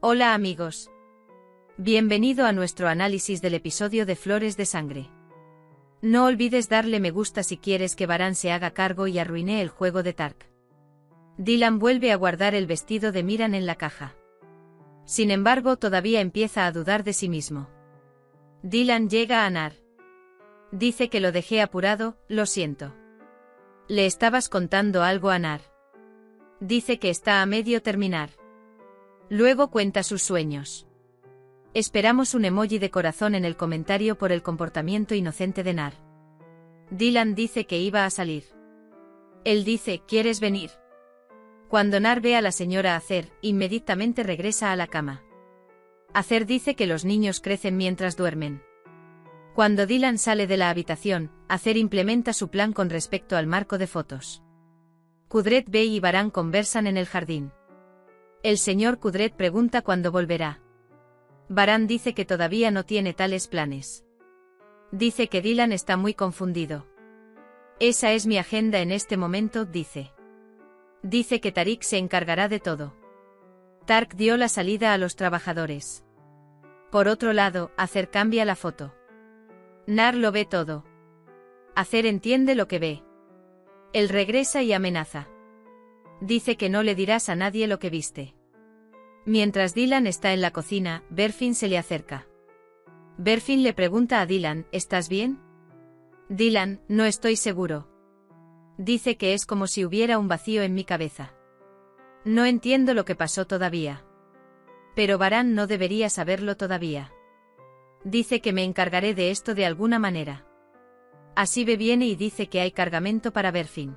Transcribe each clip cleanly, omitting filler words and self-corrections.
Hola amigos. Bienvenido a nuestro análisis del episodio de Flores de Sangre. No olvides darle me gusta si quieres que Varán se haga cargo y arruine el juego de Tark. Dylan vuelve a guardar el vestido de Miran en la caja. Sin embargo, todavía empieza a dudar de sí mismo. Dylan llega a Nar. Dice que lo dejé apurado, lo siento. ¿Le estabas contando algo a Nar? Dice que está a medio terminar. Luego cuenta sus sueños. Esperamos un emoji de corazón en el comentario por el comportamiento inocente de Nar. Dylan dice que iba a salir. Él dice, ¿quieres venir? Cuando Nar ve a la señora Acer, inmediatamente regresa a la cama. Acer dice que los niños crecen mientras duermen. Cuando Dylan sale de la habitación, Acer implementa su plan con respecto al marco de fotos. Kudret Bey y Varán conversan en el jardín. El señor Kudret pregunta cuándo volverá. Varán dice que todavía no tiene tales planes. Dice que Dylan está muy confundido. Esa es mi agenda en este momento, dice. Dice que Tariq se encargará de todo. Tark dio la salida a los trabajadores. Por otro lado, Acer cambia la foto. Nar lo ve todo. Acer entiende lo que ve. Él regresa y amenaza. Dice que no le dirás a nadie lo que viste. Mientras Dylan está en la cocina, Berfin se le acerca. Berfin le pregunta a Dylan, ¿estás bien? Dylan, no estoy seguro. Dice que es como si hubiera un vacío en mi cabeza. No entiendo lo que pasó todavía. Pero Varán no debería saberlo todavía. Dice que me encargaré de esto de alguna manera. Así viene y dice que hay cargamento para Berfin.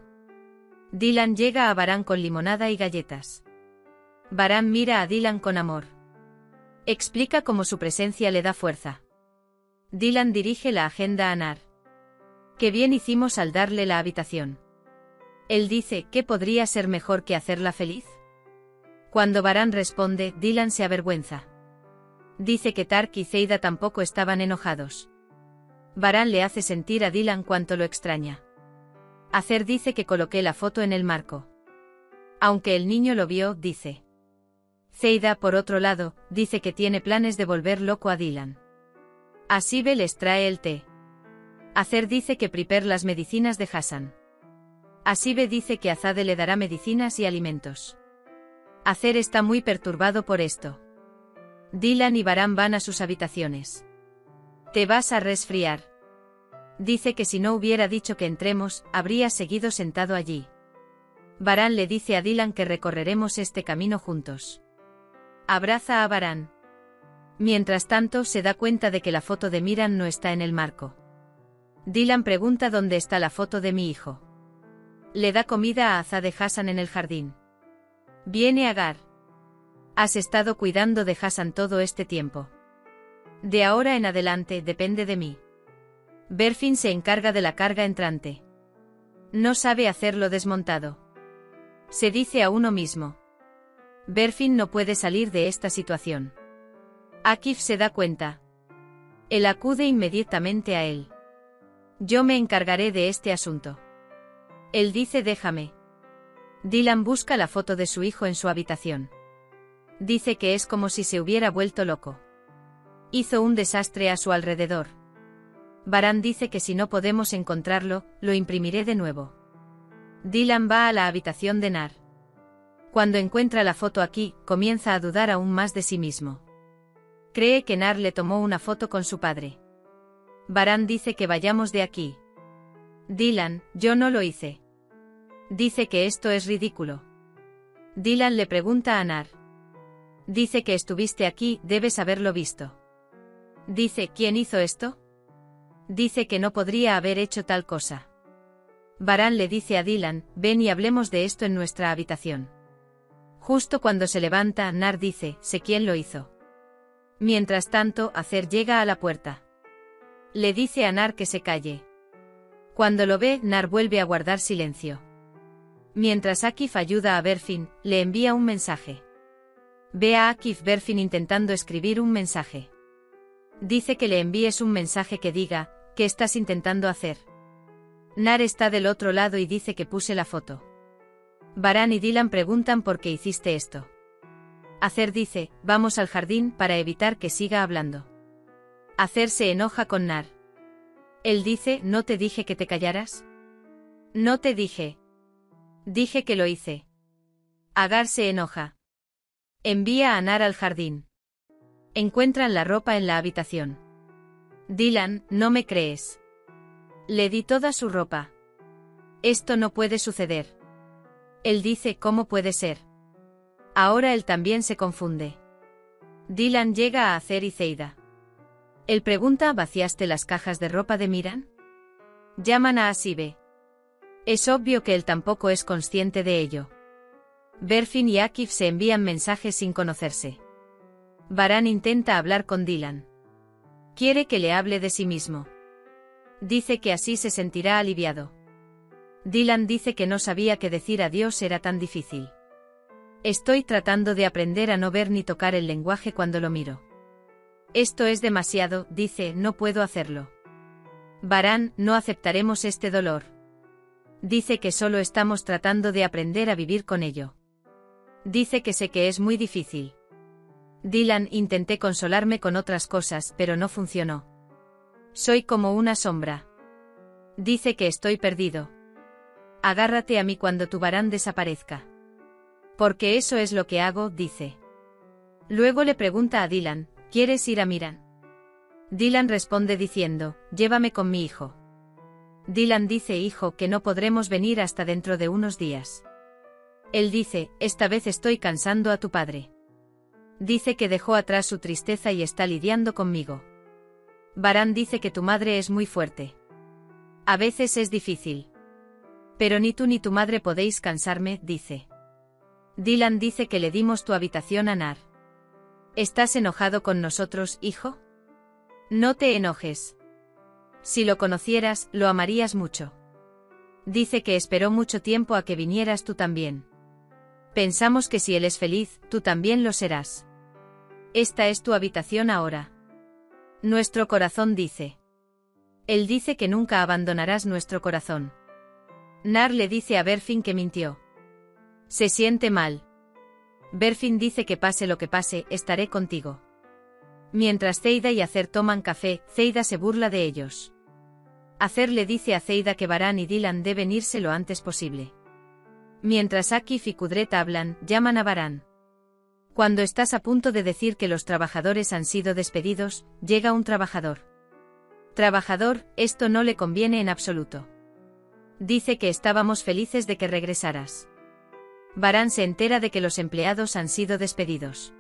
Dylan llega a Varán con limonada y galletas. Varán mira a Dylan con amor. Explica cómo su presencia le da fuerza. Dylan dirige la agenda a Nar. Qué bien hicimos al darle la habitación. Él dice, ¿qué podría ser mejor que hacerla feliz? Cuando Varán responde, Dylan se avergüenza. Dice que Tark y Zeida tampoco estaban enojados. Varán le hace sentir a Dylan cuánto lo extraña. Acer dice que coloqué la foto en el marco. Aunque el niño lo vio, dice. Zeida, por otro lado, dice que tiene planes de volver loco a Dylan. Asibe les trae el té. Acer dice que prepare las medicinas de Hassan. Asibe dice que Azade le dará medicinas y alimentos. Acer está muy perturbado por esto. Dylan y Varán van a sus habitaciones. Te vas a resfriar. Dice que si no hubiera dicho que entremos, habría seguido sentado allí. Varán le dice a Dylan que recorreremos este camino juntos. Abraza a Varán. Mientras tanto se da cuenta de que la foto de Miran no está en el marco. Dylan pregunta dónde está la foto de mi hijo. Le da comida a Azade Hassan en el jardín. Viene Agar. Has estado cuidando de Hassan todo este tiempo. De ahora en adelante depende de mí. Berfin se encarga de la carga entrante. No sabe hacerlo desmontado. Se dice a uno mismo. Berfin no puede salir de esta situación. Akif se da cuenta. Él acude inmediatamente a él. Yo me encargaré de este asunto. Él dice déjame. Dylan busca la foto de su hijo en su habitación. Dice que es como si se hubiera vuelto loco. Hizo un desastre a su alrededor. Varán dice que si no podemos encontrarlo, lo imprimiré de nuevo. Dylan va a la habitación de Nar. Cuando encuentra la foto aquí, comienza a dudar aún más de sí mismo. Cree que Nar le tomó una foto con su padre. Varán dice que vayamos de aquí. Dylan, yo no lo hice. Dice que esto es ridículo. Dylan le pregunta a Nar. Dice que estuviste aquí, debes haberlo visto. Dice, ¿quién hizo esto? Dice que no podría haber hecho tal cosa. Varán le dice a Dylan, ven y hablemos de esto en nuestra habitación. Justo cuando se levanta, Nar dice, sé quién lo hizo. Mientras tanto, Acer llega a la puerta. Le dice a Nar que se calle. Cuando lo ve, Nar vuelve a guardar silencio. Mientras Akif ayuda a Berfin, le envía un mensaje. Ve a Akif Berfin intentando escribir un mensaje. Dice que le envíes un mensaje que diga, ¿qué estás intentando hacer? Nar está del otro lado y dice que puse la foto. Varán y Dylan preguntan por qué hiciste esto. Acer dice, vamos al jardín para evitar que siga hablando. Acer se enoja con Nar. Él dice, ¿no te dije que te callaras? No te dije. Dije que lo hice. Agar se enoja. Envía a Nar al jardín. Encuentran la ropa en la habitación. Dylan, ¿no me crees? Le di toda su ropa. Esto no puede suceder. Él dice, ¿cómo puede ser? Ahora él también se confunde. Dylan llega a Acer y Zeida. Él pregunta, ¿vaciaste las cajas de ropa de Miran? Llaman a Asibe. Es obvio que él tampoco es consciente de ello. Berfin y Akif se envían mensajes sin conocerse. Baran intenta hablar con Dylan. Quiere que le hable de sí mismo. Dice que así se sentirá aliviado. Dylan dice que no sabía que decir adiós era tan difícil. Estoy tratando de aprender a no ver ni tocar el lenguaje cuando lo miro. Esto es demasiado, dice, no puedo hacerlo. Baran, no aceptaremos este dolor. Dice que solo estamos tratando de aprender a vivir con ello. Dice que sé que es muy difícil. Dylan, intenté consolarme con otras cosas, pero no funcionó. Soy como una sombra. Dice que estoy perdido. Agárrate a mí cuando tu Baran desaparezca. Porque eso es lo que hago, dice. Luego le pregunta a Dylan, ¿quieres ir a Miran? Dylan responde diciendo, llévame con mi hijo. Dylan dice, hijo, que no podremos venir hasta dentro de unos días. Él dice, esta vez estoy cansando a tu padre. Dice que dejó atrás su tristeza y está lidiando conmigo. Baran dice que tu madre es muy fuerte. A veces es difícil. Pero ni tú ni tu madre podéis cansarme, dice. Dylan dice que le dimos tu habitación a Nar. ¿Estás enojado con nosotros, hijo? No te enojes. Si lo conocieras, lo amarías mucho. Dice que esperó mucho tiempo a que vinieras tú también. Pensamos que si él es feliz, tú también lo serás. Esta es tu habitación ahora. Nuestro corazón dice. Él dice que nunca abandonarás nuestro corazón. Nar le dice a Berfin que mintió. Se siente mal. Berfin dice que pase lo que pase, estaré contigo. Mientras Zeida y Acer toman café, Zeida se burla de ellos. Acer le dice a Zeida que Baran y Dylan deben irse lo antes posible. Mientras Akif y Kudret hablan, llaman a Baran. Cuando estás a punto de decir que los trabajadores han sido despedidos, llega un trabajador. Trabajador, esto no le conviene en absoluto. Dice que estábamos felices de que regresaras. Baran se entera de que los empleados han sido despedidos.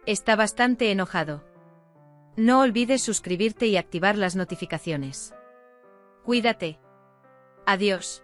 Está bastante enojado. No olvides suscribirte y activar las notificaciones. Cuídate. Adiós.